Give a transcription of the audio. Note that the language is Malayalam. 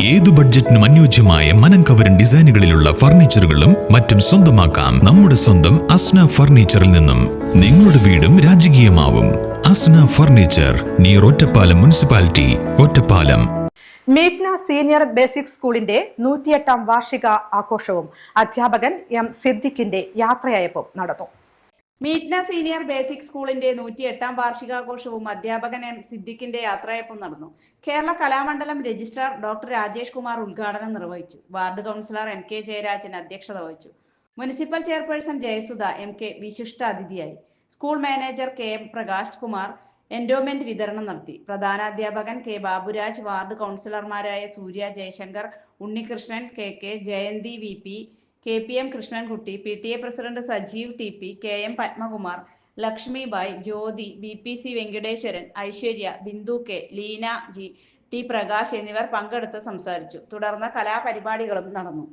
ഏതു ബഡ്ജറ്റിനും അനുയോജ്യമായ മനം കവരൻ ഡിസൈനുകളിലുള്ള ഫർണിച്ചറുകളും മറ്റും സ്വന്തമാക്കാം നമ്മുടെ സ്വന്തം അസ്ന ഫർണിച്ചറിൽ നിന്നും. നിങ്ങളുടെ വീടും രാജകീയമാവും. Asna furniture, near Ottapalam municipality, Ottapalam. Meetna senior basic സ്കൂളിന്റെ 108ാം വാർഷിക ആഘോഷവും അധ്യാപകൻ എം സിദ്ദിഖിന്റെ യാത്രയയപ്പും നടന്നു. മീറ്റ്ന സീനിയർ ബേസിക് സ്കൂളിന്റെ 108ാം വാർഷികാഘോഷവും അധ്യാപകൻ എം സിദ്ദിഖിന്റെ യാത്രയയപ്പും നടന്നു. കേരള കലാമണ്ഡലം രജിസ്ട്രാർ ഡോക്ടർ രാജേഷ് കുമാർ ഉദ്ഘാടനം നിർവഹിച്ചു. Ward councillor N K Jayarajan അധ്യക്ഷത വഹിച്ചു. Municipal chairperson Jayasudha M K വിശിഷ്ട അതിഥിയായി. School manager K M Prakash Kumar endowment വിതരണം നടത്തി. പ്രധാനാധ്യാപകൻ കെ ബാബുരാജ്, വാർഡ് കൗൺസിലർമാരായ Surya, Jayashankar, Unnikrishnan, K K, Jayanthi V P, K P M Krishnankutty, P T A president Sajeev T P, K M Padmakumar, Lakshmibai, Jyothi, B P C Venkateswaran, Aishwarya, Bindu K, Leena G, T Prakash എന്നിവർ പങ്കെടുത്ത് സംസാരിച്ചു. തുടർന്ന് കലാപരിപാടികളും നടന്നു.